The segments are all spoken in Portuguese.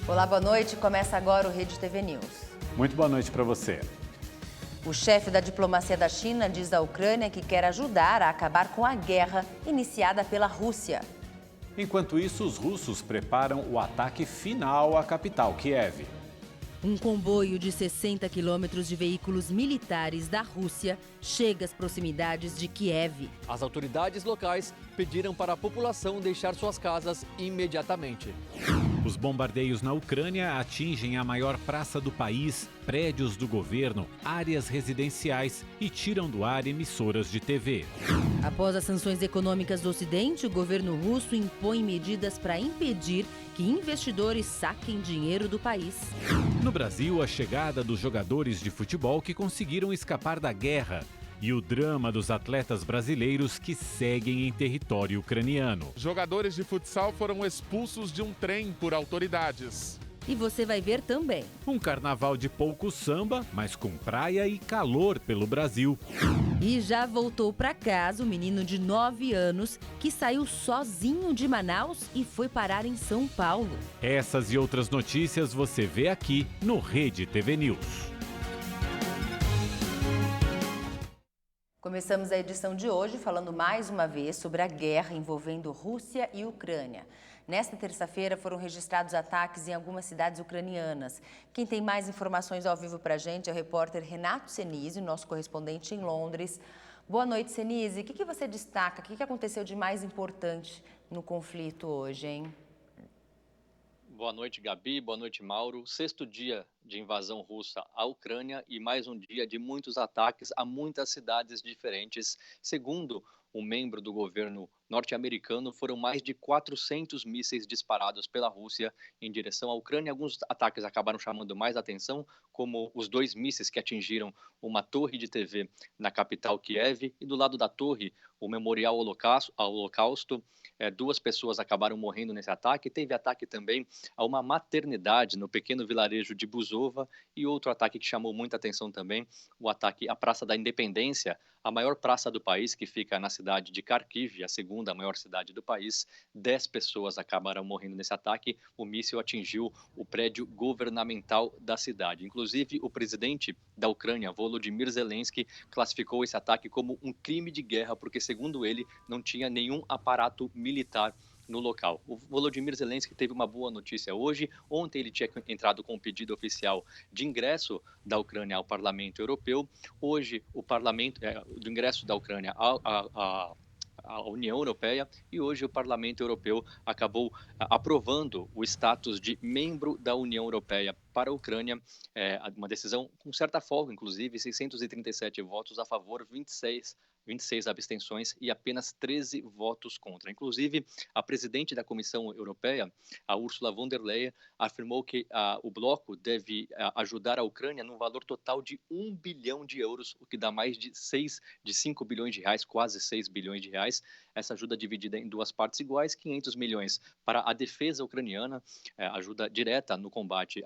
Olá, boa noite. Começa agora o Rede TV News. Muito boa noite para você. O chefe da diplomacia da China diz à Ucrânia que quer ajudar a acabar com a guerra iniciada pela Rússia. Enquanto isso, os russos preparam o ataque final à capital, Kiev. Um comboio de 60 quilômetros de veículos militares da Rússia chega às proximidades de Kiev. As autoridades locais pediram para a população deixar suas casas imediatamente. Os bombardeios na Ucrânia atingem a maior praça do país, prédios do governo, áreas residenciais e tiram do ar emissoras de TV. Após as sanções econômicas do Ocidente, o governo russo impõe medidas para impedir que investidores saquem dinheiro do país. No Brasil, a chegada dos jogadores de futebol que conseguiram escapar da guerra e o drama dos atletas brasileiros que seguem em território ucraniano. Jogadores de futsal foram expulsos de um trem por autoridades. E você vai ver também. Um carnaval de pouco samba, mas com praia e calor pelo Brasil. E já voltou para casa o menino de 9 anos que saiu sozinho de Manaus e foi parar em São Paulo. Essas e outras notícias você vê aqui no Rede TV News. Começamos a edição de hoje falando mais uma vez sobre a guerra envolvendo Rússia e Ucrânia. Nesta terça-feira foram registrados ataques em algumas cidades ucranianas. Quem tem mais informações ao vivo para a gente é o repórter Renato Senise, nosso correspondente em Londres. Boa noite, Senise. O que você destaca? O que aconteceu de mais importante no conflito hoje, hein? Boa noite, Gabi. Boa noite, Mauro. Sexto dia de invasão russa à Ucrânia e mais um dia de muitos ataques a muitas cidades diferentes. Segundo um membro do governo norte-americano, foram mais de 400 mísseis disparados pela Rússia em direção à Ucrânia. Alguns ataques acabaram chamando mais atenção, como os 2 mísseis que atingiram uma torre de TV na capital Kiev e do lado da torre, o Memorial ao Holocausto. 2 pessoas acabaram morrendo nesse ataque. Teve ataque também a uma maternidade no pequeno vilarejo de Buzova e outro ataque que chamou muita atenção também, o ataque à Praça da Independência, a maior praça do país, que fica na cidade de Kharkiv, a segunda maior cidade do país. 10 pessoas acabaram morrendo nesse ataque. O míssil atingiu o prédio governamental da cidade. Inclusive, o presidente da Ucrânia, Volodymyr Zelensky, classificou esse ataque como um crime de guerra, porque, segundo ele, não tinha nenhum aparato militar no local. O Volodymyr Zelensky teve uma boa notícia hoje. Ontem ele tinha entrado com um pedido oficial de ingresso da Ucrânia ao Parlamento Europeu. Hoje, o parlamento do ingresso da Ucrânia à União Europeia, e hoje o Parlamento Europeu acabou aprovando o status de membro da União Europeia para a Ucrânia, uma decisão com certa folga, inclusive 637 votos a favor, 26 abstenções e apenas 13 votos contra. Inclusive, a presidente da Comissão Europeia, a Ursula von der Leyen, afirmou que o bloco deve ajudar a Ucrânia num valor total de 1 bilhão de euros, o que dá mais de 5 bilhões de reais, quase 6 bilhões de reais. Essa ajuda dividida em 2 partes iguais, 500 milhões para a defesa ucraniana, ajuda direta no combate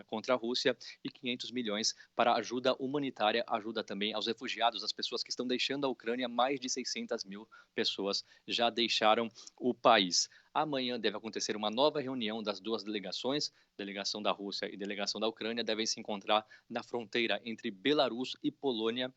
contra a Rússia, e 500 milhões para ajuda humanitária, ajuda também aos refugiados, as pessoas que estão deixando a Ucrânia. Mais de 600 mil pessoas já deixaram o país. Amanhã deve acontecer uma nova reunião das 2 delegações, delegação da Rússia e delegação da Ucrânia, devem se encontrar na fronteira entre Belarus e Polônia.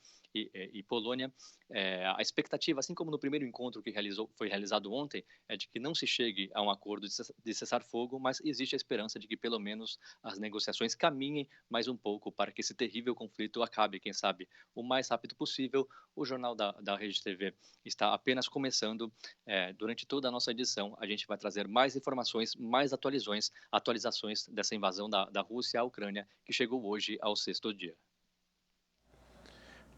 A expectativa, assim como no primeiro encontro que foi realizado ontem, é de que não se chegue a um acordo de cessar-fogo, mas existe a esperança de que pelo menos as negociações caminhem mais um pouco para que esse terrível conflito acabe, quem sabe, o mais rápido possível. O jornal da Rede TV está apenas começando. Durante toda a nossa edição, a gente vai trazer mais informações, mais atualizações dessa invasão da Rússia à Ucrânia, que chegou hoje ao 6º dia.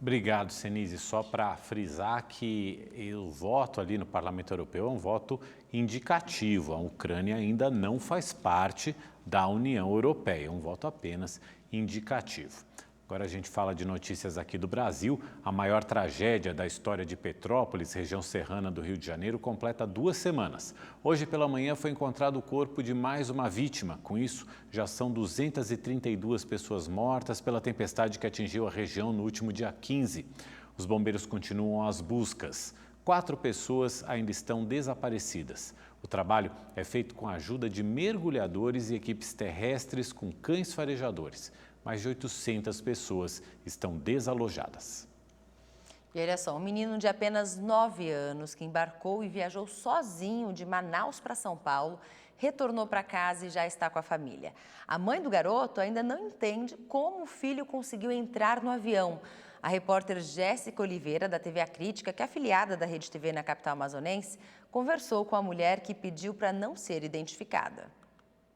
Obrigado, Senise. Só para frisar que o voto ali no Parlamento Europeu é um voto indicativo. A Ucrânia ainda não faz parte da União Europeia, é um voto apenas indicativo. Agora a gente fala de notícias aqui do Brasil. A maior tragédia da história de Petrópolis, região serrana do Rio de Janeiro, completa 2 semanas. Hoje pela manhã foi encontrado o corpo de mais uma vítima. Com isso, já são 232 pessoas mortas pela tempestade que atingiu a região no último dia 15. Os bombeiros continuam as buscas. 4 pessoas ainda estão desaparecidas. O trabalho é feito com a ajuda de mergulhadores e equipes terrestres com cães farejadores. Mais de 800 pessoas estão desalojadas. E olha só, um menino de apenas 9 anos que embarcou e viajou sozinho de Manaus para São Paulo, retornou para casa e já está com a família. A mãe do garoto ainda não entende como o filho conseguiu entrar no avião. A repórter Jéssica Oliveira, da TV A Crítica, que é afiliada da Rede TV na capital amazonense, conversou com a mulher que pediu para não ser identificada.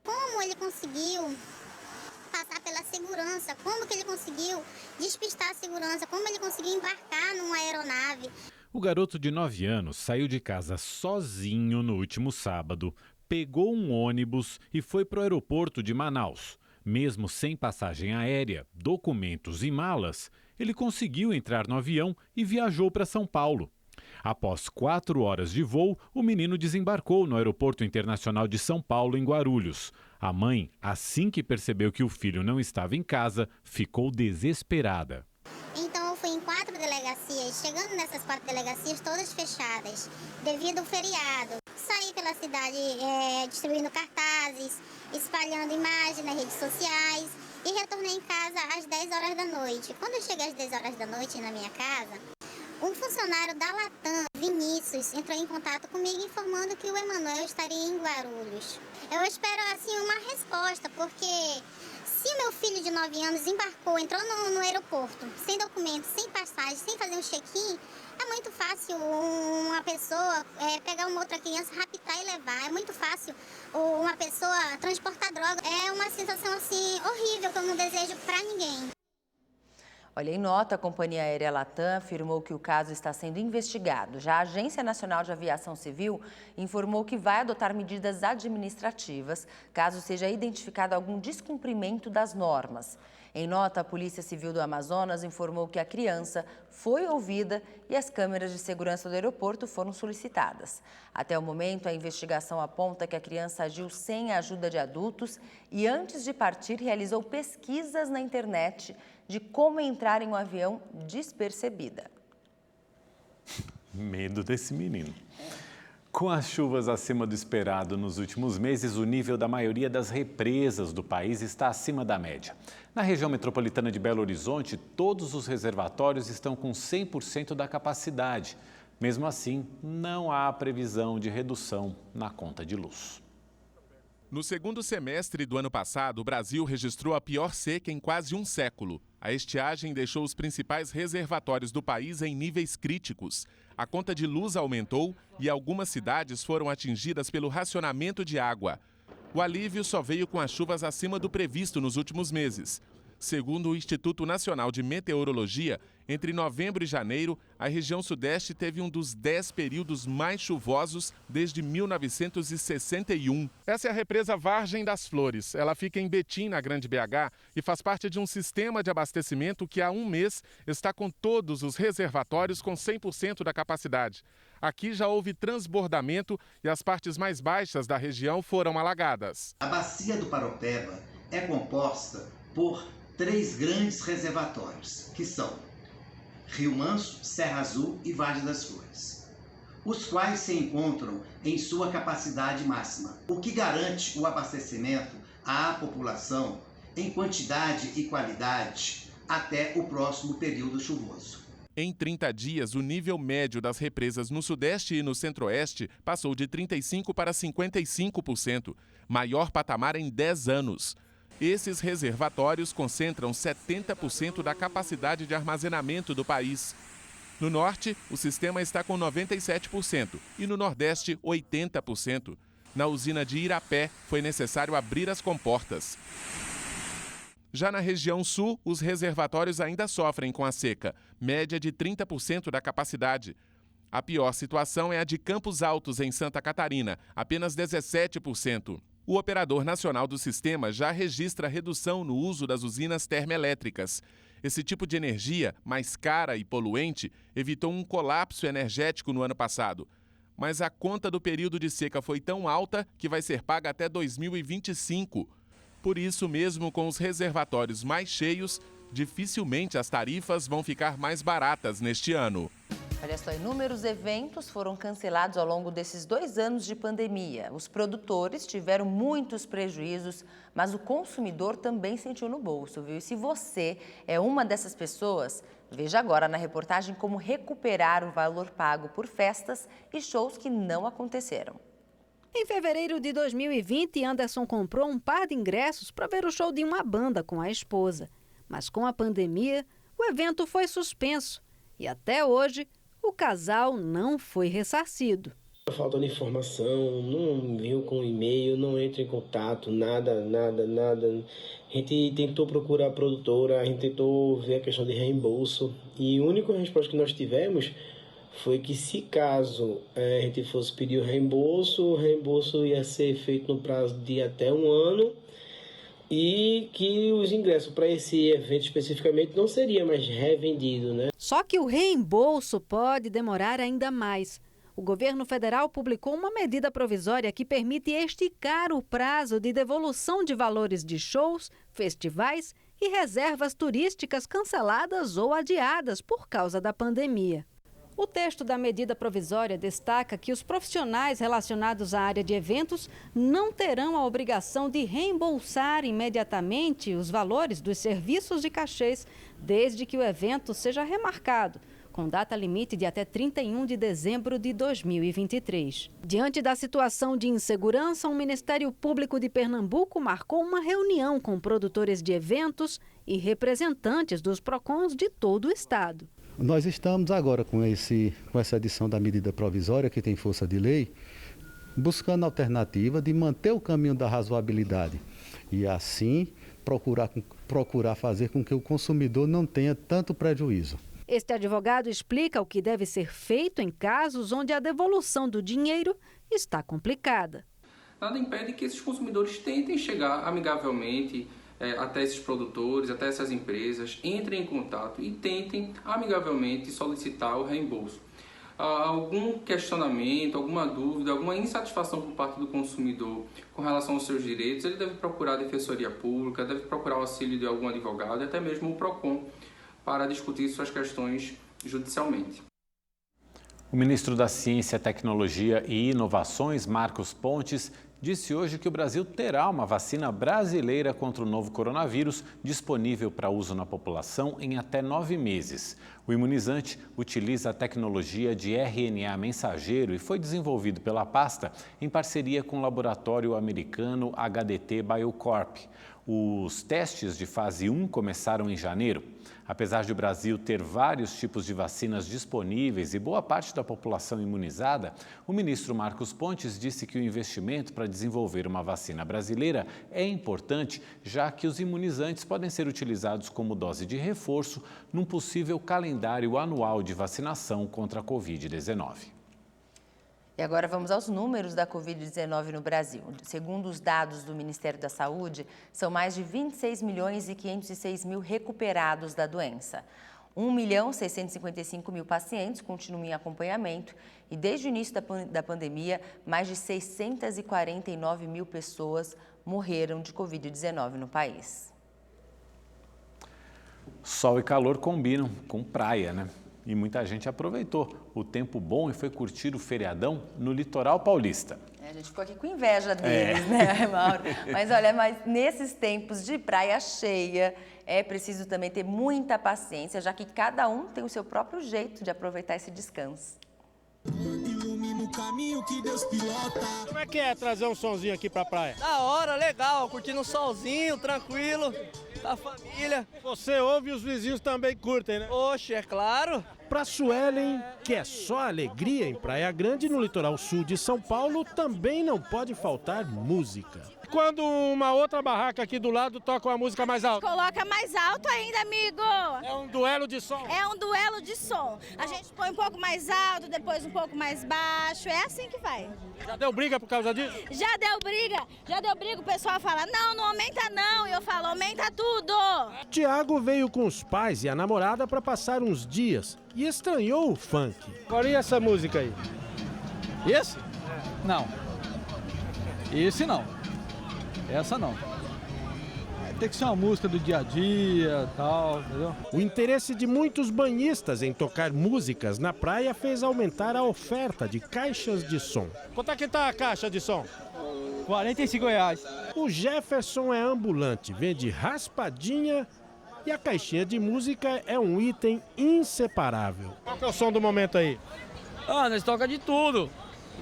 Como ele conseguiu passar pela segurança, como que ele conseguiu despistar a segurança, como ele conseguiu embarcar numa aeronave. O garoto de 9 anos saiu de casa sozinho no último sábado, pegou um ônibus e foi para o aeroporto de Manaus. Mesmo sem passagem aérea, documentos e malas, ele conseguiu entrar no avião e viajou para São Paulo. Após 4 horas de voo, o menino desembarcou no Aeroporto Internacional de São Paulo, em Guarulhos. A mãe, assim que percebeu que o filho não estava em casa, ficou desesperada. Então eu fui em 4 delegacias, chegando nessas 4 delegacias todas fechadas, devido ao feriado. Saí pela cidade distribuindo cartazes, espalhando imagens nas redes sociais e retornei em casa às 10 horas da noite. Quando eu cheguei às 10 horas da noite na minha casa, um funcionário da Latam, Vinícius, entrou em contato comigo informando que o Emanuel estaria em Guarulhos. Eu espero assim uma resposta, porque se meu filho de 9 anos embarcou, entrou no aeroporto, sem documento, sem passagem, sem fazer um check-in, é muito fácil uma pessoa pegar uma outra criança, raptar e levar. É muito fácil uma pessoa transportar droga. É uma sensação assim horrível que eu não desejo para ninguém. Olha, em nota, a companhia aérea Latam afirmou que o caso está sendo investigado. Já a Agência Nacional de Aviação Civil informou que vai adotar medidas administrativas caso seja identificado algum descumprimento das normas. Em nota, a Polícia Civil do Amazonas informou que a criança foi ouvida e as câmeras de segurança do aeroporto foram solicitadas. Até o momento, a investigação aponta que a criança agiu sem a ajuda de adultos e, antes de partir, realizou pesquisas na internet de como entrar em um avião despercebida. Medo desse menino. Com as chuvas acima do esperado nos últimos meses, o nível da maioria das represas do país está acima da média. Na região metropolitana de Belo Horizonte, todos os reservatórios estão com 100% da capacidade. Mesmo assim, não há previsão de redução na conta de luz. No segundo semestre do ano passado, o Brasil registrou a pior seca em quase um século. A estiagem deixou os principais reservatórios do país em níveis críticos. A conta de luz aumentou e algumas cidades foram atingidas pelo racionamento de água. O alívio só veio com as chuvas acima do previsto nos últimos meses. Segundo o Instituto Nacional de Meteorologia, entre novembro e janeiro, a região sudeste teve um dos 10 períodos mais chuvosos desde 1961. Essa é a represa Vargem das Flores. Ela fica em Betim, na Grande BH, e faz parte de um sistema de abastecimento que há um mês está com todos os reservatórios com 100% da capacidade. Aqui já houve transbordamento e as partes mais baixas da região foram alagadas. A bacia do Paropeba é composta por 3 grandes reservatórios, que são Rio Manso, Serra Azul e Vargem das Flores, os quais se encontram em sua capacidade máxima, o que garante o abastecimento à população em quantidade e qualidade até o próximo período chuvoso. Em 30 dias, o nível médio das represas no Sudeste e no Centro-Oeste passou de 35% para 55%, maior patamar em 10 anos. Esses reservatórios concentram 70% da capacidade de armazenamento do país. No Norte, o sistema está com 97% e no Nordeste, 80%. Na usina de Irapé, foi necessário abrir as comportas. Já na região Sul, os reservatórios ainda sofrem com a seca, média de 30% da capacidade. A pior situação é a de Campos Altos, em Santa Catarina, apenas 17%. O operador nacional do sistema já registra redução no uso das usinas termoelétricas. Esse tipo de energia, mais cara e poluente, evitou um colapso energético no ano passado. Mas a conta do período de seca foi tão alta que vai ser paga até 2025. Por isso, mesmo com os reservatórios mais cheios, dificilmente as tarifas vão ficar mais baratas neste ano. Olha só, inúmeros eventos foram cancelados ao longo desses 2 anos de pandemia. Os produtores tiveram muitos prejuízos, mas o consumidor também sentiu no bolso, viu? E se você é uma dessas pessoas, veja agora na reportagem como recuperar o valor pago por festas e shows que não aconteceram. Em fevereiro de 2020, Anderson comprou um par de ingressos para ver o show de uma banda com a esposa. Mas com a pandemia, o evento foi suspenso e até hoje o casal não foi ressarcido. Faltando informação, não viu com e-mail, não entra em contato, nada. A gente tentou procurar a produtora, a gente tentou ver a questão de reembolso e a única resposta que nós tivemos foi que se caso a gente fosse pedir o reembolso ia ser feito no prazo de até 1 ano e que os ingressos para esse evento especificamente não seria mais revendido, né? Só que o reembolso pode demorar ainda mais. O governo federal publicou uma medida provisória que permite esticar o prazo de devolução de valores de shows, festivais e reservas turísticas canceladas ou adiadas por causa da pandemia. O texto da medida provisória destaca que os profissionais relacionados à área de eventos não terão a obrigação de reembolsar imediatamente os valores dos serviços de cachês, desde que o evento seja remarcado, com data limite de até 31 de dezembro de 2023. Diante da situação de insegurança, o Ministério Público de Pernambuco marcou uma reunião com produtores de eventos e representantes dos PROCONs de todo o estado. Nós estamos agora com essa edição da medida provisória, que tem força de lei, buscando a alternativa de manter o caminho da razoabilidade e assim procurar fazer com que o consumidor não tenha tanto prejuízo. Este advogado explica o que deve ser feito em casos onde a devolução do dinheiro está complicada. Nada impede que esses consumidores tentem chegar amigavelmente até esses produtores, até essas empresas, entrem em contato e tentem amigavelmente solicitar o reembolso. Algum questionamento, alguma dúvida, alguma insatisfação por parte do consumidor com relação aos seus direitos, ele deve procurar a Defensoria Pública, deve procurar o auxílio de algum advogado e até mesmo o PROCON para discutir suas questões judicialmente. O ministro da Ciência, Tecnologia e Inovações, Marcos Pontes, disse hoje que o Brasil terá uma vacina brasileira contra o novo coronavírus disponível para uso na população em até 9 meses. O imunizante utiliza a tecnologia de RNA mensageiro e foi desenvolvido pela pasta em parceria com o laboratório americano HDT Biocorp. Os testes de fase 1 começaram em janeiro. Apesar de o Brasil ter vários tipos de vacinas disponíveis e boa parte da população imunizada, o ministro Marcos Pontes disse que o investimento para desenvolver uma vacina brasileira é importante, já que os imunizantes podem ser utilizados como dose de reforço num possível calendário anual de vacinação contra a Covid-19. E agora vamos aos números da Covid-19 no Brasil. Segundo os dados do Ministério da Saúde, são mais de 26 milhões e 506 mil recuperados da doença. 1.655.000 pacientes continuam em acompanhamento e desde o início da pandemia, mais de 649 mil pessoas morreram de Covid-19 no país. Sol e calor combinam com praia, né? E muita gente aproveitou o tempo bom e foi curtir o feriadão no litoral paulista. A gente ficou aqui com inveja deles, né, Mauro? Mas olha, nesses tempos de praia cheia, é preciso também ter muita paciência, já que cada um tem o seu próprio jeito de aproveitar esse descanso. Ilumina o caminho que Deus pilota. Como é que é trazer um sonzinho aqui pra praia? Da hora, legal, curtindo um solzinho, tranquilo, da família. Você ouve e os vizinhos também curtem, né? Oxe, é claro. Pra Suelen, que é só alegria em Praia Grande, no litoral sul de São Paulo, também não pode faltar música. Quando uma outra barraca aqui do lado toca uma música mais alta? Coloca mais alto ainda, amigo. É um duelo de som? É um duelo de som. A gente põe um pouco mais alto, depois um pouco mais baixo. É assim que vai. Já deu briga por causa disso? Já deu briga. O pessoal fala, não aumenta não. E eu falo, aumenta tudo. Tiago veio com os pais e a namorada para passar uns dias e estranhou o funk. Agora e essa música aí? Esse? Não. Esse não. Essa não. Tem que ser uma música do dia a dia, tal, entendeu? O interesse de muitos banhistas em tocar músicas na praia fez aumentar a oferta de caixas de som. Quanto é que tá a caixa de som? R$45. O Jefferson é ambulante, vende raspadinha e a caixinha de música é um item inseparável. Qual que é o som do momento aí? Nós toca de tudo.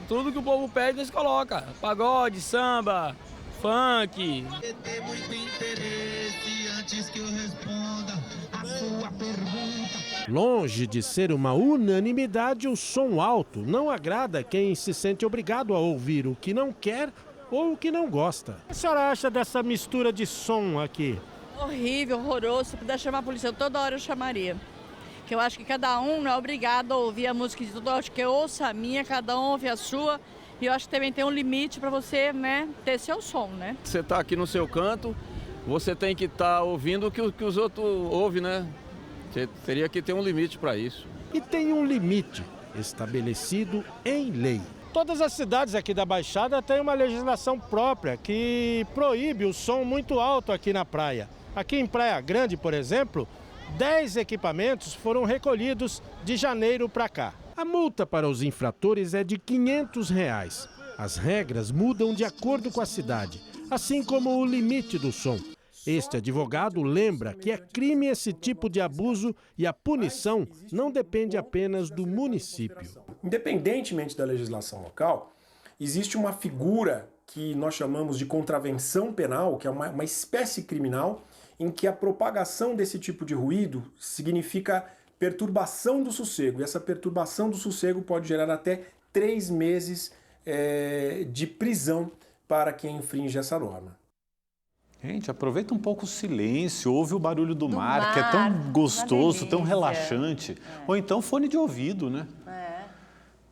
Tudo que o povo pede, nós coloca. Pagode, samba, funk. Longe de ser uma unanimidade, o som alto não agrada quem se sente obrigado a ouvir o que não quer ou o que não gosta. O que a senhora acha dessa mistura de som aqui? Horrível, horroroso. Se puder chamar a polícia toda hora, eu chamaria. Que eu acho que cada um não é obrigado a ouvir a música de todo. Eu acho que eu ouço a minha, cada um ouve a sua. E eu acho que também tem um limite para você, né, ter seu som, né? Você está aqui no seu canto, você tem que estar ouvindo o que os outros ouvem, né? Você teria que ter um limite para isso. E tem um limite estabelecido em lei. Todas as cidades aqui da Baixada têm uma legislação própria que proíbe o som muito alto aqui na praia. Aqui em Praia Grande, por exemplo, 10 equipamentos foram recolhidos de janeiro para cá. A multa para os infratores é de R$500. As regras mudam de acordo com a cidade, assim como o limite do som. Este advogado lembra que é crime esse tipo de abuso e a punição não depende apenas do município. Independentemente da legislação local, existe uma figura que nós chamamos de contravenção penal, que é uma espécie criminal, em que a propagação desse tipo de ruído significa perturbação do sossego. E essa perturbação do sossego pode gerar até 3 meses de prisão para quem infringe essa norma. Gente, aproveita um pouco o silêncio, ouve o barulho do mar, que é tão gostoso, tão relaxante. Ou então fone de ouvido, né?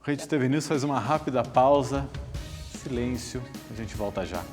Rede TV News faz uma rápida pausa, silêncio, a gente volta já.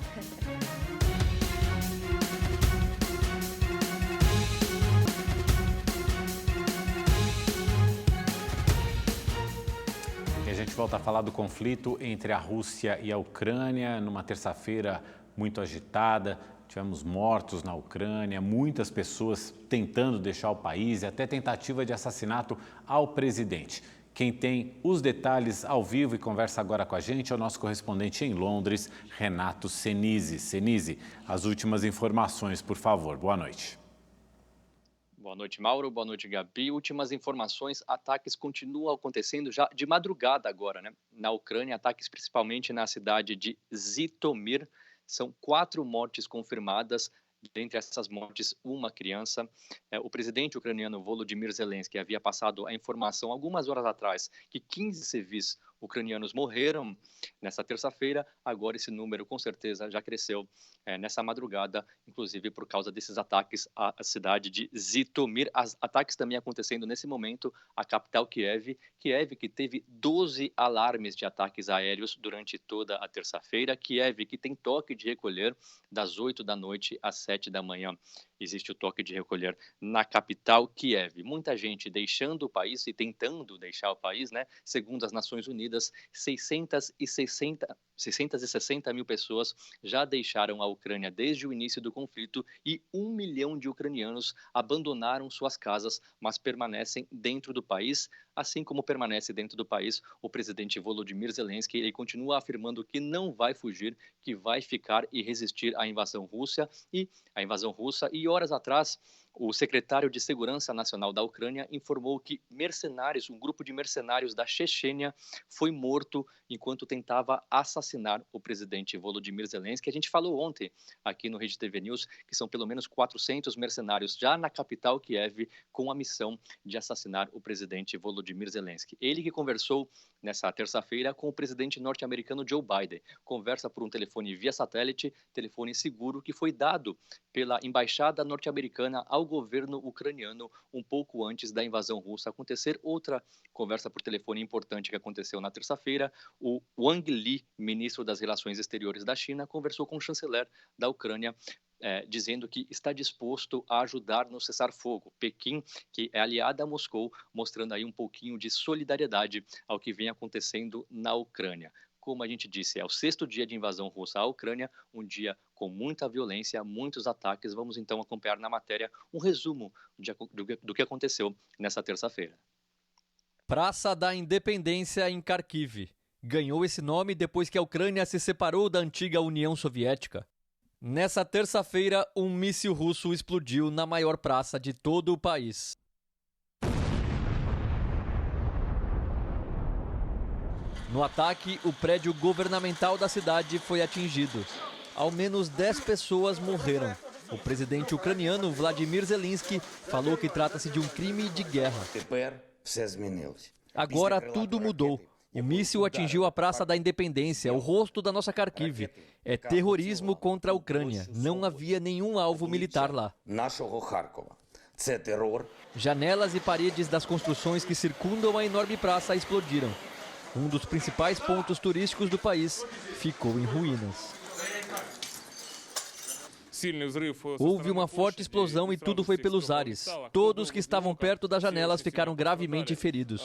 E a gente volta a falar do conflito entre a Rússia e a Ucrânia, numa terça-feira muito agitada. Tivemos mortos na Ucrânia, muitas pessoas tentando deixar o país e até tentativa de assassinato ao presidente. Quem tem os detalhes ao vivo e conversa agora com a gente é o nosso correspondente em Londres, Renato Senise. Senise, as últimas informações, por favor. Boa noite. Boa noite, Mauro. Boa noite, Gabi. Últimas informações, ataques continuam acontecendo já de madrugada agora, né? Na Ucrânia, ataques principalmente na cidade de Zitomir. São 4 mortes confirmadas, dentre essas mortes, uma criança. O presidente ucraniano Volodymyr Zelensky havia passado a informação algumas horas atrás que 15 civis ucranianos morreram nessa terça-feira. Agora esse número com certeza já cresceu nessa madrugada, inclusive por causa desses ataques à cidade de Zitomir. Ataques também acontecendo nesse momento à capital Kiev, que teve 12 alarmes de ataques aéreos durante toda a terça-feira. Kiev que tem toque de recolher das 8 da noite às 7 da manhã. Existe o toque de recolher na capital Kiev. Muita gente deixando o país e tentando deixar o país, né? Segundo as Nações Unidas, 660 mil pessoas já deixaram a Ucrânia desde o início do conflito e 1 milhão de ucranianos abandonaram suas casas, mas permanecem dentro do país. Assim como permanece dentro do país o presidente Volodymyr Zelensky, ele continua afirmando que não vai fugir, que vai ficar e resistir à invasão russa. E horas atrás, o secretário de Segurança Nacional da Ucrânia informou que um grupo de mercenários da Chechênia foi morto enquanto tentava assassinar o presidente Volodymyr Zelensky. A gente falou ontem aqui no Rede TV News que são pelo menos 400 mercenários já na capital Kiev com a missão de assassinar o presidente Volodymyr Zelensky. Ele que conversou nessa terça-feira com o presidente norte-americano Joe Biden. Conversa por um telefone via satélite, telefone seguro que foi dado pela embaixada norte-americana ao governo ucraniano um pouco antes da invasão russa acontecer. Outra conversa por telefone importante que aconteceu na terça-feira, o Wang Yi, ministro das Relações Exteriores da China, conversou com o chanceler da Ucrânia, dizendo que está disposto a ajudar no cessar-fogo. Pequim, que é aliada a Moscou, mostrando aí um pouquinho de solidariedade ao que vem acontecendo na Ucrânia. como a gente disse, é o 6º dia de invasão russa à Ucrânia, um dia com muita violência, muitos ataques. Vamos então acompanhar na matéria um resumo do que aconteceu nessa terça-feira. Praça da Independência em Kharkiv. Ganhou esse nome depois que a Ucrânia se separou da antiga União Soviética. Nessa terça-feira, um míssil russo explodiu na maior praça de todo o país. No ataque, o prédio governamental da cidade foi atingido. Ao menos 10 pessoas morreram. O presidente ucraniano Vladimir Zelensky falou que trata-se de um crime de guerra. Agora tudo mudou. O míssil atingiu a Praça da Independência, o rosto da nossa Kharkiv. É terrorismo contra a Ucrânia. Não havia nenhum alvo militar lá. Janelas e paredes das construções que circundam a enorme praça explodiram. Um dos principais pontos turísticos do país ficou em ruínas. Houve uma forte explosão e tudo foi pelos ares. Todos que estavam perto das janelas ficaram gravemente feridos.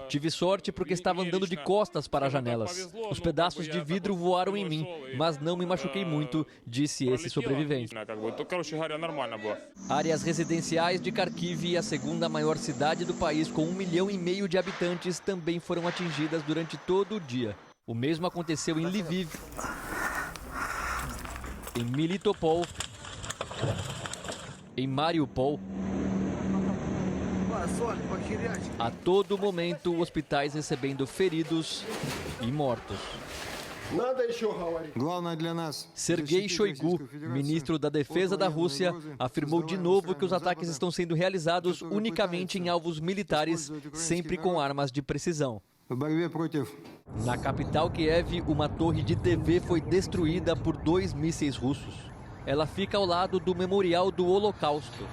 Tive sorte porque estava andando de costas para as janelas. Os pedaços de vidro voaram em mim, mas não me machuquei muito, disse esse sobrevivente. Áreas residenciais de Kharkiv, a segunda maior cidade do país com 1,5 milhão de habitantes, também foram atingidas durante todo o dia. O mesmo aconteceu em Lviv, em Melitopol, em Mariupol. A todo momento, hospitais recebendo feridos e mortos. Sergei Shoigu, ministro da Defesa da Rússia, afirmou de novo que os ataques estão sendo realizados unicamente em alvos militares, sempre com armas de precisão. Na capital Kiev, uma torre de TV foi destruída por 2 mísseis russos. Ela fica ao lado do Memorial do Holocausto.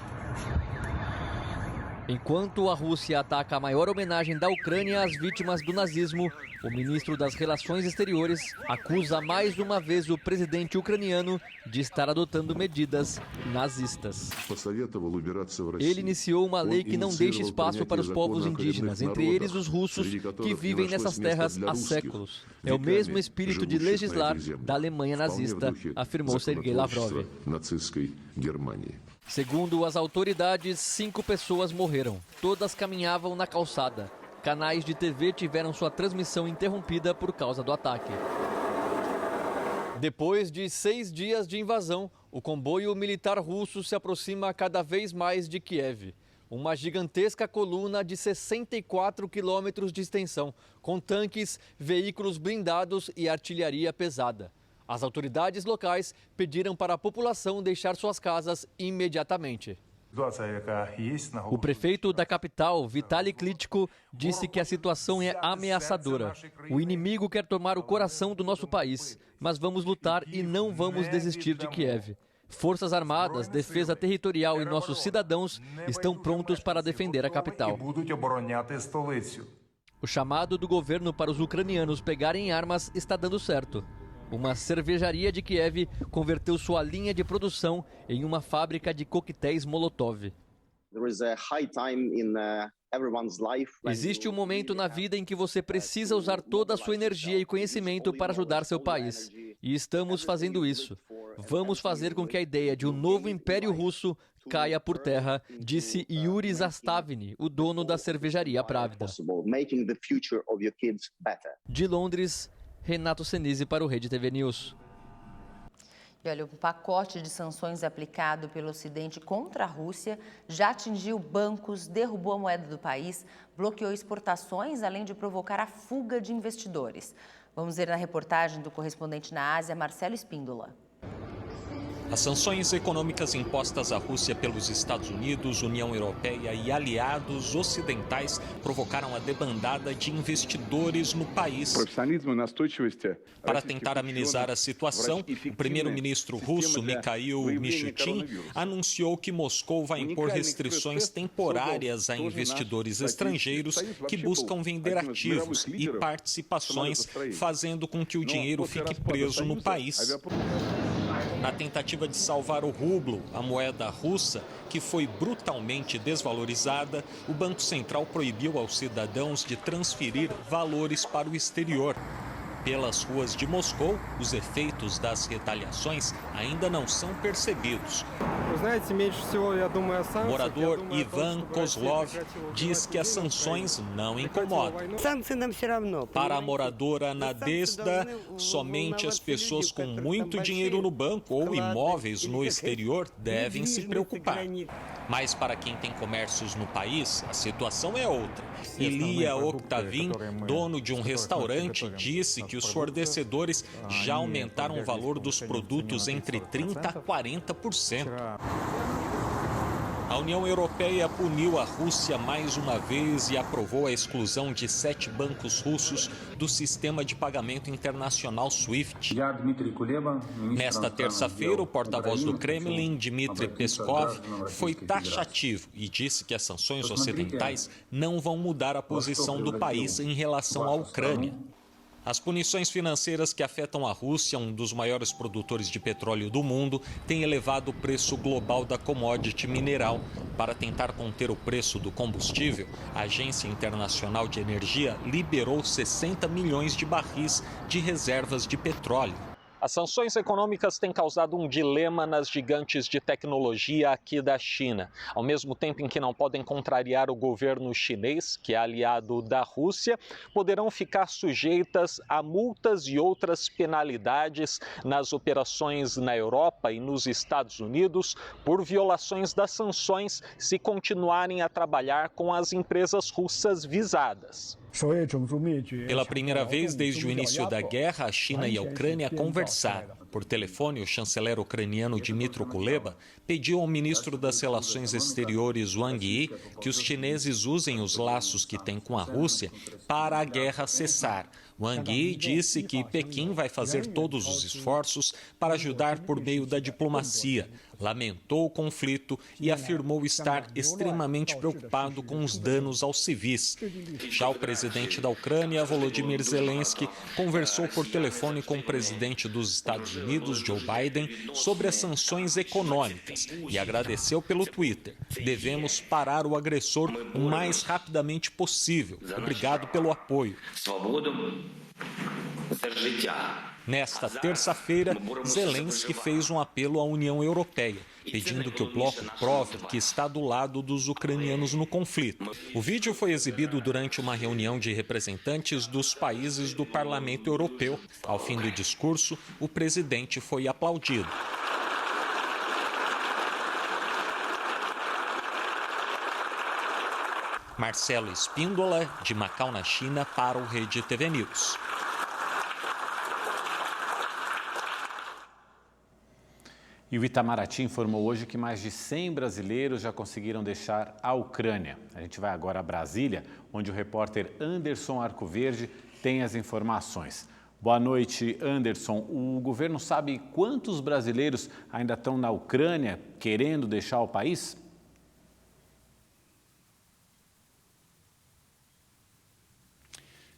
Enquanto a Rússia ataca a maior homenagem da Ucrânia às vítimas do nazismo, o ministro das Relações Exteriores acusa mais uma vez o presidente ucraniano de estar adotando medidas nazistas. Ele iniciou uma lei que não deixa espaço para os povos indígenas, entre eles os russos, que vivem nessas terras há séculos. É o mesmo espírito de legislar da Alemanha nazista, afirmou Sergei Lavrov. Segundo as autoridades, 5 pessoas morreram. Todas caminhavam na calçada. Canais de TV tiveram sua transmissão interrompida por causa do ataque. Depois de 6 dias de invasão, o comboio militar russo se aproxima cada vez mais de Kiev. Uma gigantesca coluna de 64 quilômetros de extensão, com tanques, veículos blindados e artilharia pesada. As autoridades locais pediram para a população deixar suas casas imediatamente. O prefeito da capital, Vitaly Klitschko, disse que a situação é ameaçadora. O inimigo quer tomar o coração do nosso país, mas vamos lutar e não vamos desistir de Kiev. Forças Armadas, Defesa Territorial e nossos cidadãos estão prontos para defender a capital. O chamado do governo para os ucranianos pegarem armas está dando certo. Uma cervejaria de Kiev converteu sua linha de produção em uma fábrica de coquetéis Molotov. Existe um momento na vida em que você precisa usar toda a sua energia e conhecimento para ajudar seu país. E estamos fazendo isso. Vamos fazer com que a ideia de um novo Império Russo caia por terra, disse Yuri Zastavny, o dono da cervejaria Pravda. De Londres, Renato Senise para o Rede TV News. E olha, um pacote de sanções aplicado pelo Ocidente contra a Rússia já atingiu bancos, derrubou a moeda do país, bloqueou exportações, além de provocar a fuga de investidores. Vamos ver na reportagem do correspondente na Ásia, Marcelo Espíndola. As sanções econômicas impostas à Rússia pelos Estados Unidos, União Europeia e aliados ocidentais provocaram a debandada de investidores no país. Para tentar amenizar a situação, o primeiro-ministro russo, Mikhail Mishustin, anunciou que Moscou vai impor restrições temporárias a investidores estrangeiros que buscam vender ativos e participações, fazendo com que o dinheiro fique preso no país. Na tentativa de salvar o rublo, a moeda russa, que foi brutalmente desvalorizada, o Banco Central proibiu aos cidadãos de transferir valores para o exterior. Pelas ruas de Moscou, os efeitos das retaliações ainda não são percebidos. O morador Ivan Kozlov diz que as sanções não incomodam. Para a moradora Nadezhda, somente as pessoas com muito dinheiro no banco ou imóveis no exterior devem se preocupar. Mas para quem tem comércios no país, a situação é outra. Ilia Oktavin, dono de um restaurante, disse que os fornecedores já aumentaram o valor dos produtos entre 30% a 40%. A União Europeia puniu a Rússia mais uma vez e aprovou a exclusão de 7 bancos russos do sistema de pagamento internacional SWIFT. Nesta terça-feira, o porta-voz do Kremlin, Dmitry Peskov, foi taxativo e disse que as sanções ocidentais não vão mudar a posição do país em relação à Ucrânia. As punições financeiras que afetam a Rússia, um dos maiores produtores de petróleo do mundo, têm elevado o preço global da commodity mineral. Para tentar conter o preço do combustível, a Agência Internacional de Energia liberou 60 milhões de barris de reservas de petróleo. As sanções econômicas têm causado um dilema nas gigantes de tecnologia aqui da China. Ao mesmo tempo em que não podem contrariar o governo chinês, que é aliado da Rússia, poderão ficar sujeitas a multas e outras penalidades nas operações na Europa e nos Estados Unidos por violações das sanções se continuarem a trabalhar com as empresas russas visadas. Pela primeira vez desde o início da guerra, a China e a Ucrânia conversaram. Por telefone, o chanceler ucraniano Dmytro Kuleba pediu ao ministro das Relações Exteriores Wang Yi que os chineses usem os laços que têm com a Rússia para a guerra cessar. Wang Yi disse que Pequim vai fazer todos os esforços para ajudar por meio da diplomacia. Lamentou o conflito e afirmou estar extremamente preocupado com os danos aos civis. Já o presidente da Ucrânia, Volodymyr Zelensky, conversou por telefone com o presidente dos Estados Unidos, Joe Biden, sobre as sanções econômicas e agradeceu pelo Twitter. Devemos parar o agressor o mais rapidamente possível. Obrigado pelo apoio. Nesta terça-feira, Zelensky fez um apelo à União Europeia, pedindo que o bloco prove que está do lado dos ucranianos no conflito. O vídeo foi exibido durante uma reunião de representantes dos países do Parlamento Europeu. Ao fim do discurso, o presidente foi aplaudido. Marcelo Espíndola, de Macau, na China, para o Rede TV News. E o Itamaraty informou hoje que mais de 100 brasileiros já conseguiram deixar a Ucrânia. A gente vai agora a Brasília, onde o repórter Anderson Arcoverde tem as informações. Boa noite, Anderson. O governo sabe quantos brasileiros ainda estão na Ucrânia querendo deixar o país?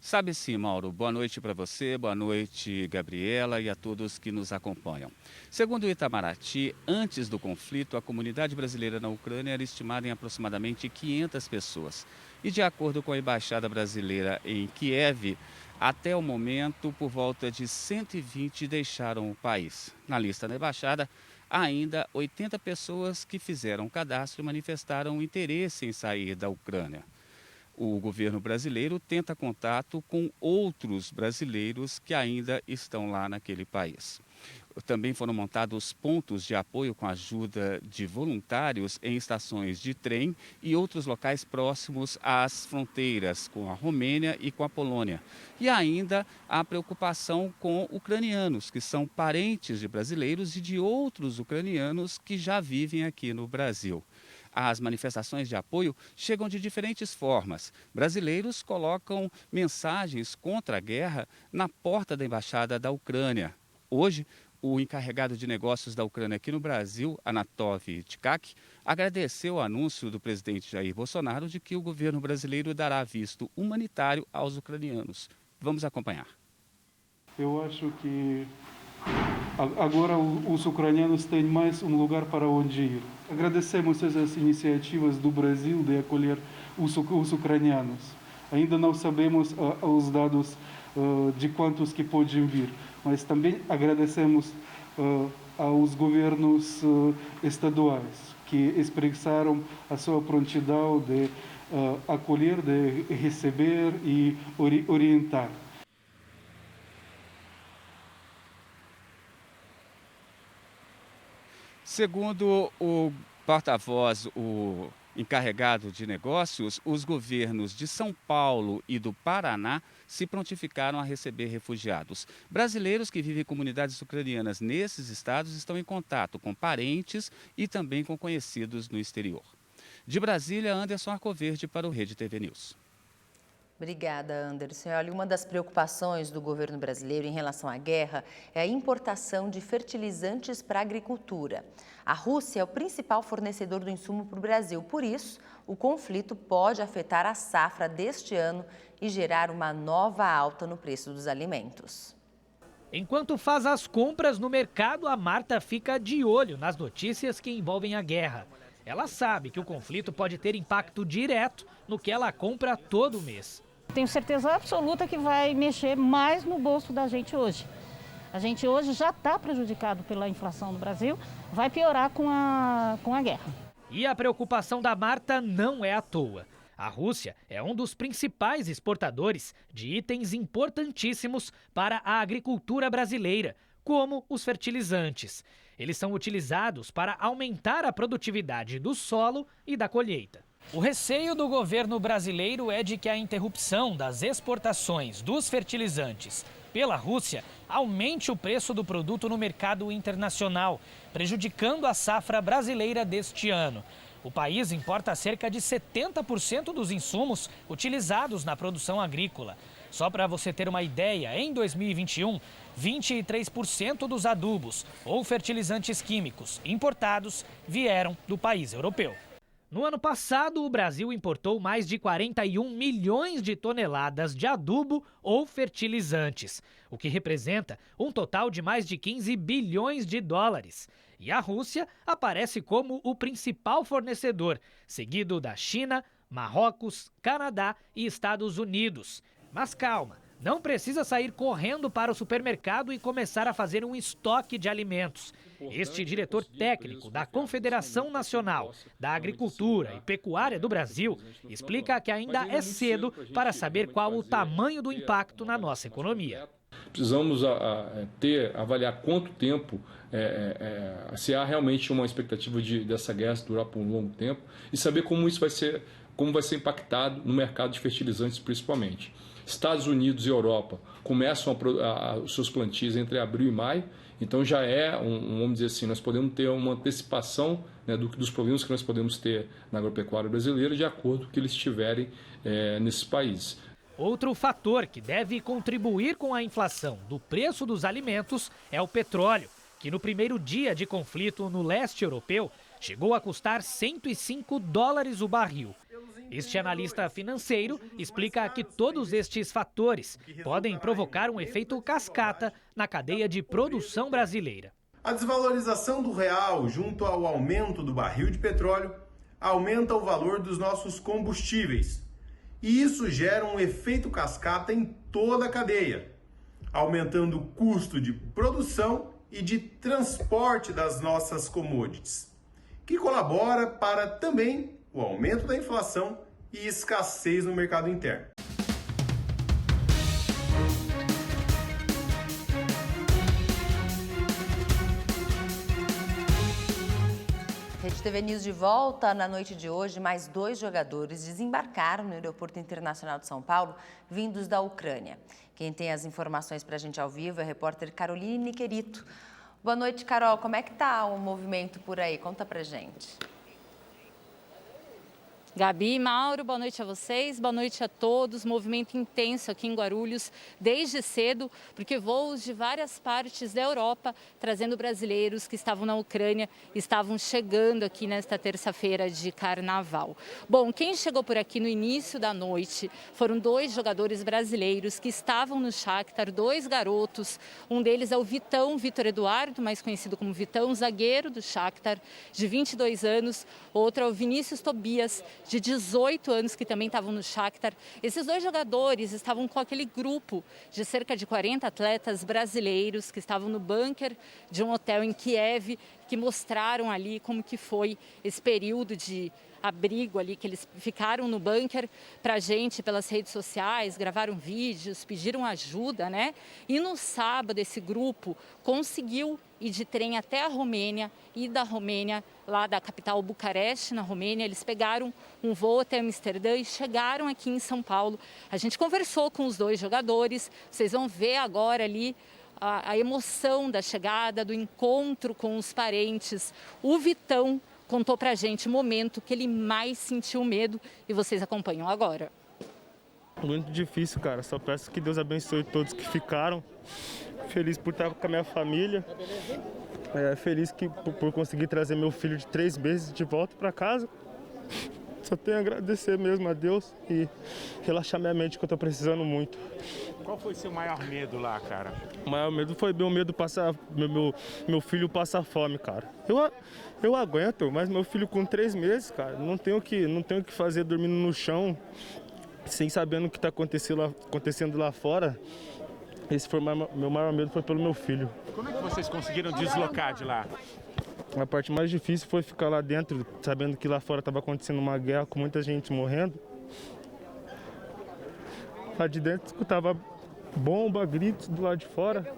Sabe sim, Mauro. Boa noite para você, boa noite, Gabriela, e a todos que nos acompanham. Segundo o Itamaraty, antes do conflito, a comunidade brasileira na Ucrânia era estimada em aproximadamente 500 pessoas. E de acordo com a Embaixada Brasileira em Kiev, até o momento, por volta de 120 deixaram o país. Na lista da Embaixada, há ainda 80 pessoas que fizeram cadastro e manifestaram interesse em sair da Ucrânia. O governo brasileiro tenta contato com outros brasileiros que ainda estão lá naquele país. Também foram montados pontos de apoio com a ajuda de voluntários em estações de trem e outros locais próximos às fronteiras com a Romênia e com a Polônia. E ainda a preocupação com ucranianos, que são parentes de brasileiros e de outros ucranianos que já vivem aqui no Brasil. As manifestações de apoio chegam de diferentes formas. Brasileiros colocam mensagens contra a guerra na porta da Embaixada da Ucrânia. Hoje, o encarregado de negócios da Ucrânia aqui no Brasil, Anatov Tkach, agradeceu o anúncio do presidente Jair Bolsonaro de que o governo brasileiro dará visto humanitário aos ucranianos. Vamos acompanhar. Eu acho que agora os ucranianos têm mais um lugar para onde ir. Agradecemos essas iniciativas do Brasil de acolher os ucranianos. Ainda não sabemos os dados de quantos que podem vir. Mas também agradecemos aos governos estaduais que expressaram a sua prontidão de acolher, de receber e orientar. Segundo o porta-voz, o encarregado de negócios, os governos de São Paulo e do Paraná se prontificaram a receber refugiados. Brasileiros que vivem em comunidades ucranianas nesses estados estão em contato com parentes e também com conhecidos no exterior. De Brasília, Anderson Arcoverde para o Rede TV News. Obrigada, Anderson. Olha, uma das preocupações do governo brasileiro em relação à guerra é a importação de fertilizantes para a agricultura. A Rússia é o principal fornecedor do insumo para o Brasil. Por isso, o conflito pode afetar a safra deste ano e gerar uma nova alta no preço dos alimentos. Enquanto faz as compras no mercado, a Marta fica de olho nas notícias que envolvem a guerra. Ela sabe que o conflito pode ter impacto direto no que ela compra todo mês. Tenho certeza absoluta que vai mexer mais no bolso da gente hoje. A gente hoje já está prejudicado pela inflação no Brasil, vai piorar com a guerra. E a preocupação da Marta não é à toa. A Rússia é um dos principais exportadores de itens importantíssimos para a agricultura brasileira, como os fertilizantes. Eles são utilizados para aumentar a produtividade do solo e da colheita. O receio do governo brasileiro é de que a interrupção das exportações dos fertilizantes pela Rússia aumente o preço do produto no mercado internacional, prejudicando a safra brasileira deste ano. O país importa cerca de 70% dos insumos utilizados na produção agrícola. Só para você ter uma ideia, em 2021, 23% dos adubos ou fertilizantes químicos importados vieram do país europeu. No ano passado, o Brasil importou mais de 41 milhões de toneladas de adubo ou fertilizantes, o que representa um total de mais de 15 bilhões de dólares. E a Rússia aparece como o principal fornecedor, seguido da China, Marrocos, Canadá e Estados Unidos. Mas calma, não precisa sair correndo para o supermercado e começar a fazer um estoque de alimentos. Este diretor técnico da Confederação Nacional da Agricultura e Pecuária do Brasil explica que ainda é cedo para saber qual o tamanho do impacto na nossa economia. Precisamos avaliar quanto tempo, se há realmente uma expectativa dessa guerra durar por um longo tempo e saber como vai ser impactado no mercado de fertilizantes principalmente. Estados Unidos e Europa começam os seus plantios entre abril e maio, então já vamos dizer assim, nós podemos ter uma antecipação, né, dos problemas que nós podemos ter na agropecuária brasileira de acordo com o que eles estiverem nesses países. Outro fator que deve contribuir com a inflação do preço dos alimentos é o petróleo, que no primeiro dia de conflito no leste europeu chegou a custar $105 o barril. Este analista financeiro explica que todos estes fatores podem provocar um efeito cascata na cadeia de produção brasileira. A desvalorização do real junto ao aumento do barril de petróleo aumenta o valor dos nossos combustíveis. E isso gera um efeito cascata em toda a cadeia, aumentando o custo de produção e de transporte das nossas commodities, que colabora para também o aumento da inflação e escassez no mercado interno. Rede TV News de volta. Na noite de hoje, mais 2 jogadores desembarcaram no Aeroporto Internacional de São Paulo, vindos da Ucrânia. Quem tem as informações para a gente ao vivo é a repórter Caroline Niquerito. Boa noite, Carol. Como é que tá o movimento por aí? Conta pra gente. Gabi, Mauro, boa noite a vocês, boa noite a todos. Movimento intenso aqui em Guarulhos desde cedo, porque voos de várias partes da Europa, trazendo brasileiros que estavam na Ucrânia, estavam chegando aqui nesta terça-feira de carnaval. Bom, quem chegou por aqui no início da noite foram 2 jogadores brasileiros que estavam no Shakhtar, 2 garotos. Um deles é o Vitão, Vitor Eduardo, mais conhecido como Vitão, zagueiro do Shakhtar, de 22 anos. Outro é o Vinícius Tobias, de 18 anos que também estavam no Shakhtar. Esses 2 jogadores estavam com aquele grupo de cerca de 40 atletas brasileiros que estavam no bunker de um hotel em Kiev, que mostraram ali como que foi esse período de abrigo ali, que eles ficaram no bunker para a gente pelas redes sociais, gravaram vídeos, pediram ajuda, né? E no sábado esse grupo conseguiu ir de trem até a Romênia e da Romênia, lá da capital Bucareste, na Romênia, eles pegaram um voo até Amsterdã e chegaram aqui em São Paulo. A gente conversou com os 2 jogadores, vocês vão ver agora ali a emoção da chegada, do encontro com os parentes. O Vitão contou pra gente o momento que ele mais sentiu medo e vocês acompanham agora. Muito difícil, cara. Só peço que Deus abençoe todos que ficaram. Feliz por estar com a minha família. Feliz por conseguir trazer meu filho de 3 meses de volta para casa. Só tenho a agradecer mesmo a Deus e relaxar minha mente, que eu tô precisando muito. Qual foi seu maior medo lá, cara? O maior medo foi meu medo passar, meu filho passar fome, cara. Eu aguento, mas meu filho com 3 meses, cara, não tenho o que fazer dormindo no chão, sem sabendo o que está acontecendo lá fora. Esse foi meu maior medo, foi pelo meu filho. Como é que vocês conseguiram deslocar de lá? A parte mais difícil foi ficar lá dentro, sabendo que lá fora estava acontecendo uma guerra com muita gente morrendo. Lá de dentro escutava bomba, gritos do lado de fora.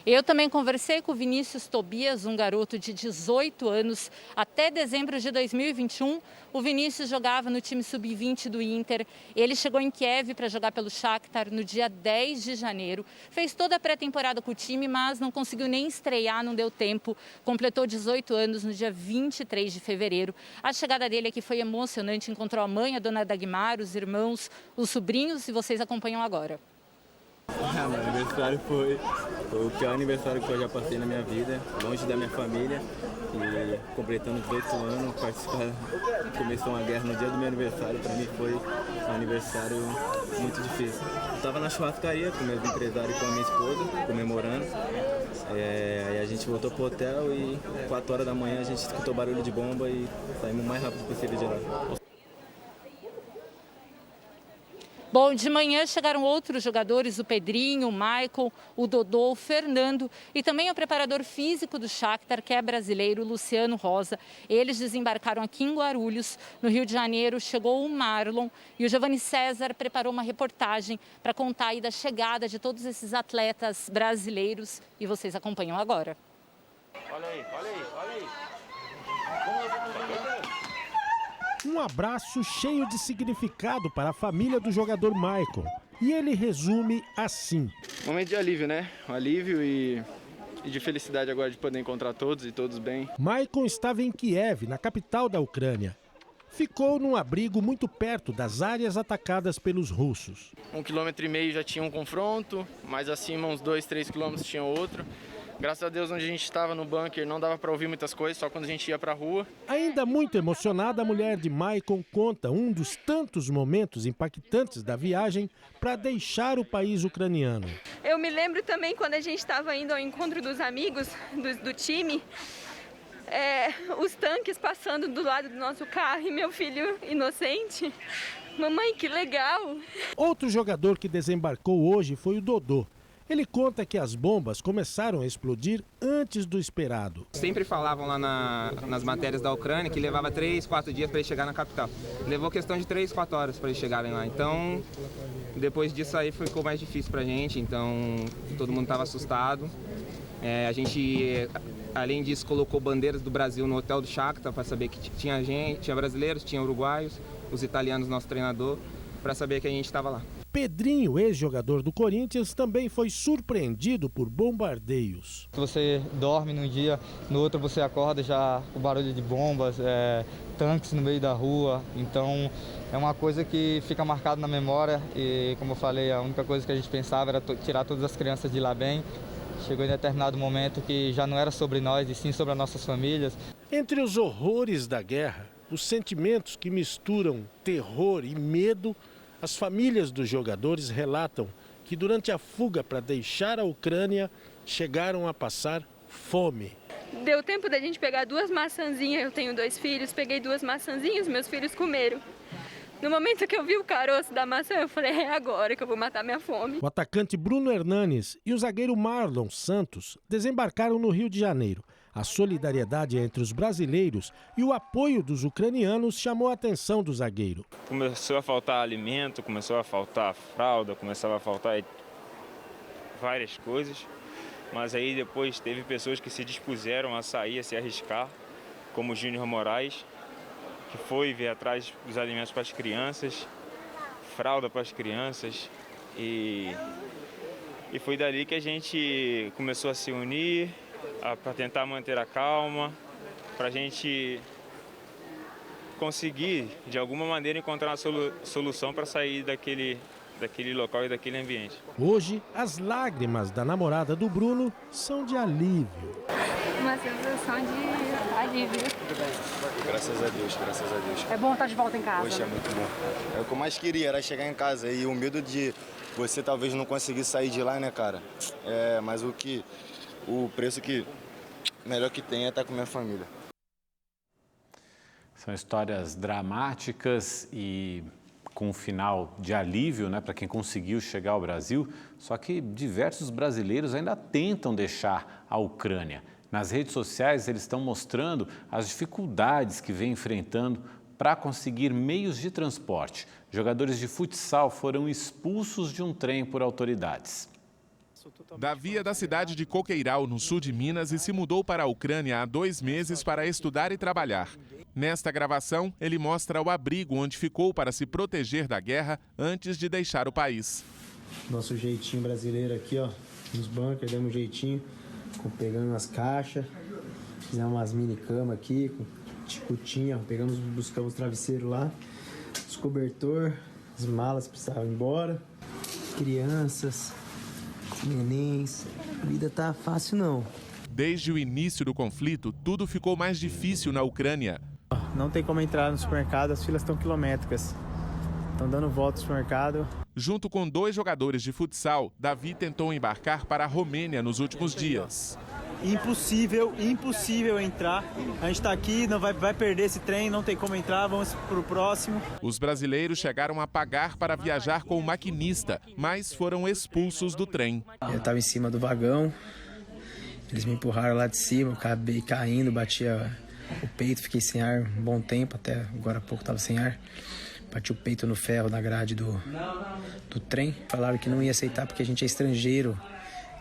Eu também conversei com o Vinícius Tobias, um garoto de 18 anos. Até dezembro de 2021, o Vinícius jogava no time sub-20 do Inter. Ele chegou em Kiev para jogar pelo Shakhtar no dia 10 de janeiro. Fez toda a pré-temporada com o time, mas não conseguiu nem estrear, não deu tempo. Completou 18 anos no dia 23 de fevereiro. A chegada dele aqui foi emocionante. Encontrou a mãe, a dona Dagmar, os irmãos, os sobrinhos, e vocês acompanham agora. Meu aniversário foi o pior aniversário que eu já passei na minha vida, longe da minha família, e completando 18 anos, começou uma guerra no dia do meu aniversário. Para mim foi um aniversário muito difícil. Eu estava na churrascaria com meus empresários e com a minha esposa, comemorando. Aí a gente voltou pro hotel e 4 horas da manhã a gente escutou barulho de bomba e saímos o mais rápido possível de lá. Bom, de manhã chegaram outros jogadores, o Pedrinho, o Michael, o Dodô, o Fernando e também o preparador físico do Shakhtar, que é brasileiro, o Luciano Rosa. Eles desembarcaram aqui em Guarulhos, no Rio de Janeiro. Chegou o Marlon e o Giovanni César preparou uma reportagem para contar aí da chegada de todos esses atletas brasileiros e vocês acompanham agora. Olha aí, olha aí, olha aí. Um abraço cheio de significado para a família do jogador Michael. E ele resume assim. Momento de alívio, né? Um alívio e de felicidade agora de poder encontrar todos e todos bem. Michael estava em Kiev, na capital da Ucrânia. Ficou num abrigo muito perto das áreas atacadas pelos russos. 1,5 km já tinha um confronto, mais acima uns 2-3 km tinha outro. Graças a Deus, onde a gente estava no bunker, não dava para ouvir muitas coisas, só quando a gente ia para a rua. Ainda muito emocionada, a mulher de Michael conta um dos tantos momentos impactantes da viagem para deixar o país ucraniano. Eu me lembro também quando a gente estava indo ao encontro dos amigos do time, os tanques passando do lado do nosso carro e meu filho inocente. Mamãe, que legal! Outro jogador que desembarcou hoje foi o Dodô. Ele conta que as bombas começaram a explodir antes do esperado. Sempre falavam lá nas matérias da Ucrânia que levava 3-4 dias para eles chegar na capital. Levou questão de 3-4 horas para eles chegarem lá. Então, depois disso aí ficou mais difícil para a gente. Então, todo mundo estava assustado. A gente, além disso, colocou bandeiras do Brasil no hotel do Shakhtar para saber que tinha gente, tinha brasileiros, tinha uruguaios, os italianos, nosso treinador, para saber que a gente estava lá. Pedrinho, ex-jogador do Corinthians, também foi surpreendido por bombardeios. Você dorme num dia, no outro você acorda já com barulho de bombas, tanques no meio da rua. Então é uma coisa que fica marcada na memória e, como eu falei, a única coisa que a gente pensava era tirar todas as crianças de lá bem. Chegou em determinado momento que já não era sobre nós, e sim sobre as nossas famílias. Entre os horrores da guerra, os sentimentos que misturam terror e medo, as famílias dos jogadores relatam que durante a fuga para deixar a Ucrânia chegaram a passar fome. Deu tempo da gente pegar 2 maçãzinhas, eu tenho 2 filhos, peguei 2 maçãzinhas, meus filhos comeram. No momento que eu vi o caroço da maçã, eu falei, é agora que eu vou matar minha fome. O atacante Bruno Hernanes e o zagueiro Marlon Santos desembarcaram no Rio de Janeiro. A solidariedade entre os brasileiros e o apoio dos ucranianos chamou a atenção do zagueiro. Começou a faltar alimento, começou a faltar fralda, começava a faltar várias coisas. Mas aí depois teve pessoas que se dispuseram a sair, a se arriscar, como o Júnior Moraes, que foi ver atrás dos alimentos para as crianças, fralda para as crianças, e foi dali que a gente começou a se unir para tentar manter a calma, para a gente conseguir, de alguma maneira, encontrar uma solução para sair daquele local e daquele ambiente. Hoje, as lágrimas da namorada do Bruno são de alívio. Uma sensação de alívio. Graças a Deus, graças a Deus. É bom estar de volta em casa. Poxa, é muito bom. É o que eu mais queria, era chegar em casa. E o medo de você talvez não conseguir sair de lá, né, cara? Mas o preço que melhor que tem é estar com minha família. São histórias dramáticas e com um final de alívio, né, para quem conseguiu chegar ao Brasil. Só que diversos brasileiros ainda tentam deixar a Ucrânia. Nas redes sociais, eles estão mostrando as dificuldades que vem enfrentando para conseguir meios de transporte. Jogadores de futsal foram expulsos de um trem por autoridades. Davi é da cidade de Coqueiral, no sul de Minas, e se mudou para a Ucrânia há 2 meses para estudar e trabalhar. Nesta gravação, ele mostra o abrigo onde ficou para se proteger da guerra antes de deixar o país. Nosso jeitinho brasileiro aqui, ó, nos bunkers, demos um jeitinho, pegando umas caixas, fizemos umas mini camas aqui, com ticutinha, buscamos travesseiro lá, os cobertor, as malas precisavam ir embora, crianças, nenéns, a vida tá fácil não. Desde o início do conflito, tudo ficou mais difícil na Ucrânia. Não tem como entrar no supermercado, as filas estão quilométricas. Estão dando volta no supermercado. Junto com 2 jogadores de futsal, Davi tentou embarcar para a Romênia nos últimos dias. Impossível entrar. A gente está aqui, não vai perder esse trem, não tem como entrar, vamos para o próximo. Os brasileiros chegaram a pagar para viajar com o maquinista, mas foram expulsos do trem. Eu estava em cima do vagão, eles me empurraram lá de cima, eu acabei caindo, batia o peito, fiquei sem ar um bom tempo, até agora há pouco estava sem ar. Bati o peito no ferro da grade do trem. Falaram que não ia aceitar porque a gente é estrangeiro.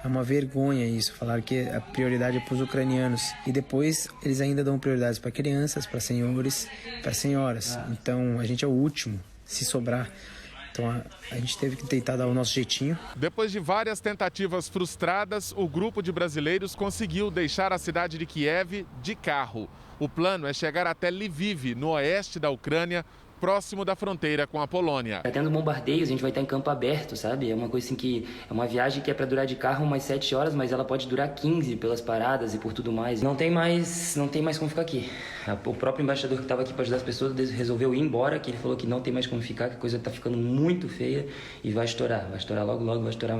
É uma vergonha isso. Falaram que a prioridade é para os ucranianos. E depois eles ainda dão prioridades para crianças, para senhores, para senhoras. Então a gente é o último, se sobrar. Então a gente teve que tentar dar o nosso jeitinho. Depois de várias tentativas frustradas, o grupo de brasileiros conseguiu deixar a cidade de Kiev de carro. O plano é chegar até Lviv, no oeste da Ucrânia, próximo da fronteira com a Polônia. Tá tendo bombardeios, a gente vai estar em campo aberto, sabe? É uma coisa assim que é uma viagem que é para durar de carro umas 7 horas, mas ela pode durar 15 pelas paradas e por tudo mais. Não tem mais como ficar aqui. O próprio embaixador que estava aqui para ajudar as pessoas resolveu ir embora, que ele falou que não tem mais como ficar, que a coisa tá ficando muito feia e vai estourar logo, vai estourar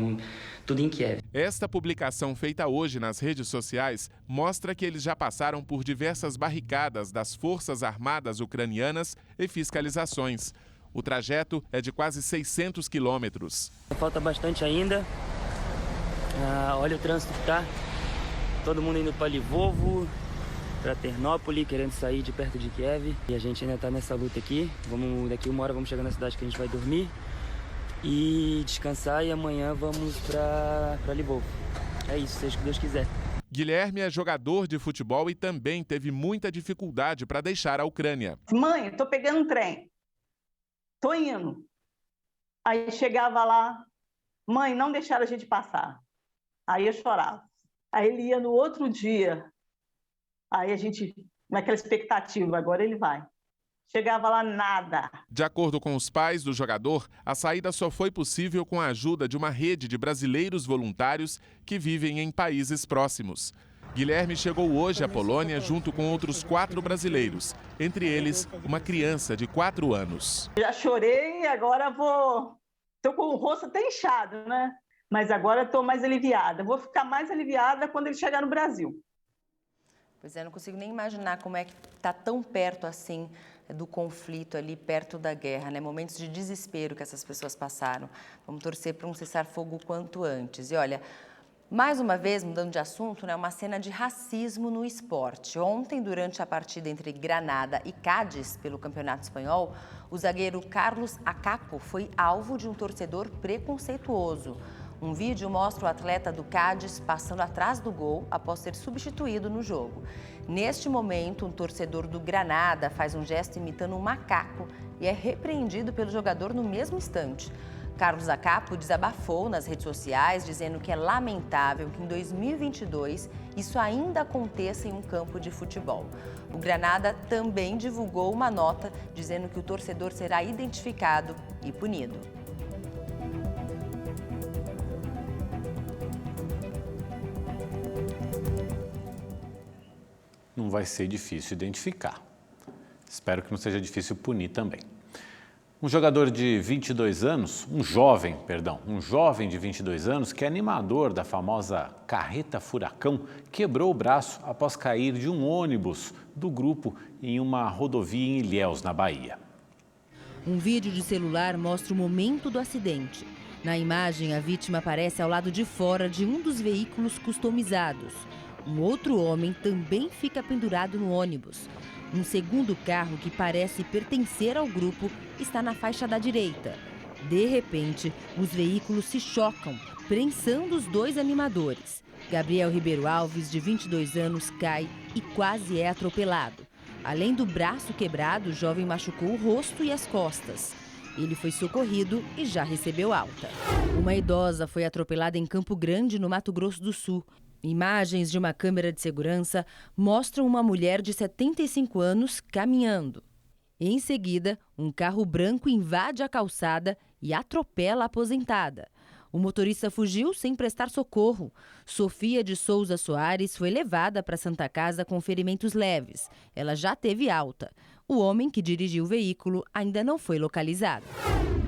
tudo em Kiev. Esta publicação feita hoje nas redes sociais mostra que eles já passaram por diversas barricadas das Forças Armadas ucranianas e fiscalizações. O trajeto é de quase 600 quilômetros. Falta bastante ainda. Olha o trânsito que tá. Todo mundo indo para Lvovo, para Ternópoli, querendo sair de perto de Kiev. E a gente ainda está nessa luta aqui. Daqui 1 hora vamos chegar na cidade que a gente vai dormir e descansar, e amanhã vamos para Lvovo. É isso, seja o que Deus quiser. Guilherme é jogador de futebol e também teve muita dificuldade para deixar a Ucrânia. Mãe, tô pegando um trem, tô indo. Aí chegava lá, mãe, não deixaram a gente passar. Aí eu chorava. Aí ele ia no outro dia, aí a gente, naquela expectativa, agora ele vai. Chegava lá, nada. De acordo com os pais do jogador, a saída só foi possível com a ajuda de uma rede de brasileiros voluntários que vivem em países próximos. Guilherme chegou hoje à Polônia junto com outros 4 brasileiros, entre eles uma criança de 4 anos. Já chorei, agora tô com o rosto até inchado, né? Mas agora estou mais aliviada. Vou ficar mais aliviada quando ele chegar no Brasil. Pois é, não consigo nem imaginar como é que está tão perto assim do conflito ali, perto da guerra, né? Momentos de desespero que essas pessoas passaram. Vamos torcer para um cessar-fogo o quanto antes. E olha, mais uma vez, mudando de assunto, né, uma cena de racismo no esporte. Ontem, durante a partida entre Granada e Cádiz, pelo Campeonato Espanhol, o zagueiro Carlos Acapo foi alvo de um torcedor preconceituoso. Um vídeo mostra o atleta do Cádiz passando atrás do gol após ser substituído no jogo. Neste momento, um torcedor do Granada faz um gesto imitando um macaco e é repreendido pelo jogador no mesmo instante. Carlos Acapo desabafou nas redes sociais, dizendo que é lamentável que em 2022 isso ainda aconteça em um campo de futebol. O Granada também divulgou uma nota dizendo que o torcedor será identificado e punido. Não vai ser difícil identificar. Espero que não seja difícil punir também. Um jogador de 22 anos, um jovem de 22 anos, que é animador da famosa Carreta Furacão, quebrou o braço após cair de um ônibus do grupo em uma rodovia em Ilhéus, na Bahia. Um vídeo de celular mostra o momento do acidente. Na imagem, a vítima aparece ao lado de fora de um dos veículos customizados. Um outro homem também fica pendurado no ônibus. Um segundo carro, que parece pertencer ao grupo, está na faixa da direita. De repente, os veículos se chocam, prensando os dois animadores. Gabriel Ribeiro Alves, de 22 anos, cai e quase é atropelado. Além do braço quebrado, o jovem machucou o rosto e as costas. Ele foi socorrido e já recebeu alta. Uma idosa foi atropelada em Campo Grande, no Mato Grosso do Sul. Imagens de uma câmera de segurança mostram uma mulher de 75 anos caminhando. Em seguida, um carro branco invade a calçada e atropela a aposentada. O motorista fugiu sem prestar socorro. Sofia de Souza Soares foi levada para a Santa Casa com ferimentos leves. Ela já teve alta. O homem que dirigiu o veículo ainda não foi localizado.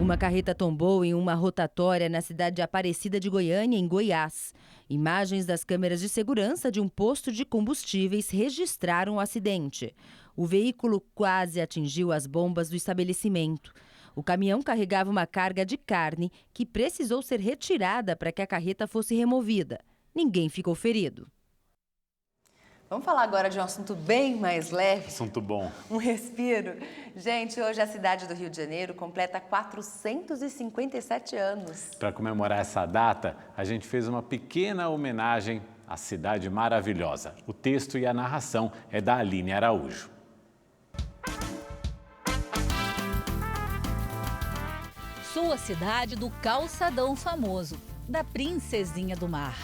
Uma carreta tombou em uma rotatória na cidade de Aparecida de Goiânia, em Goiás. Imagens das câmeras de segurança de um posto de combustíveis registraram o acidente. O veículo quase atingiu as bombas do estabelecimento. O caminhão carregava uma carga de carne que precisou ser retirada para que a carreta fosse removida. Ninguém ficou ferido. Vamos falar agora de um assunto bem mais leve. Assunto bom. Um respiro. Gente, hoje a cidade do Rio de Janeiro completa 457 anos. Para comemorar essa data, a gente fez uma pequena homenagem à cidade maravilhosa. O texto e a narração é da Aline Araújo. Sou a cidade do calçadão famoso, da princesinha do mar,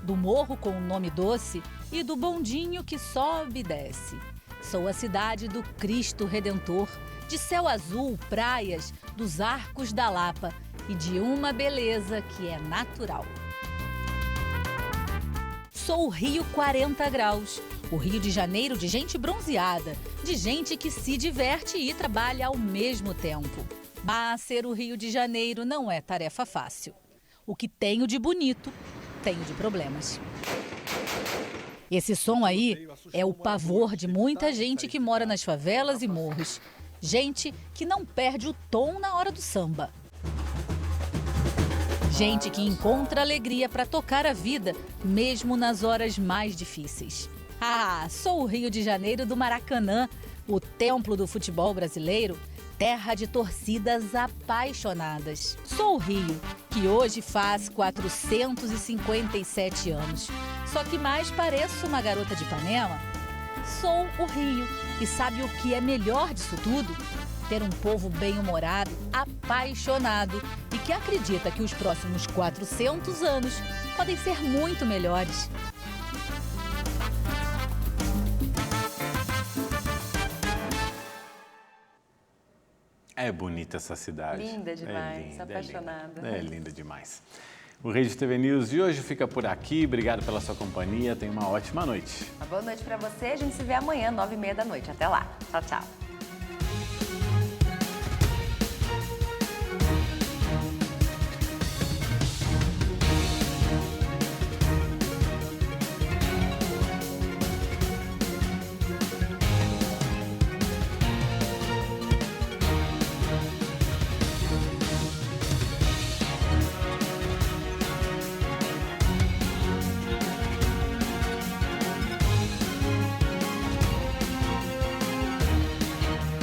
do morro com o nome doce e do bondinho que sobe e desce. Sou a cidade do Cristo Redentor, de céu azul, praias, dos arcos da Lapa e de uma beleza que é natural. Sou o Rio 40 Graus, o Rio de Janeiro de gente bronzeada, de gente que se diverte e trabalha ao mesmo tempo. Mas ser o Rio de Janeiro não é tarefa fácil. O que tenho de bonito, tenho de problemas. Esse som aí é o pavor de muita gente que mora nas favelas e morros. Gente que não perde o tom na hora do samba. Gente que encontra alegria para tocar a vida, mesmo nas horas mais difíceis. Ah, sou o Rio de Janeiro do Maracanã, o templo do futebol brasileiro, terra de torcidas apaixonadas. Sou o Rio, que hoje faz 457 anos. Só que mais pareço uma garota de Ipanema. Sou o Rio, e sabe o que é melhor disso tudo? Ter um povo bem-humorado, apaixonado e que acredita que os próximos 400 anos podem ser muito melhores. É bonita essa cidade. Linda demais, é linda, apaixonada. É linda demais. O Rede TV News de hoje fica por aqui. Obrigado pela sua companhia. Tenha uma ótima noite. Uma boa noite para você. A gente se vê amanhã, 9h30 da noite. Até lá. Tchau, tchau.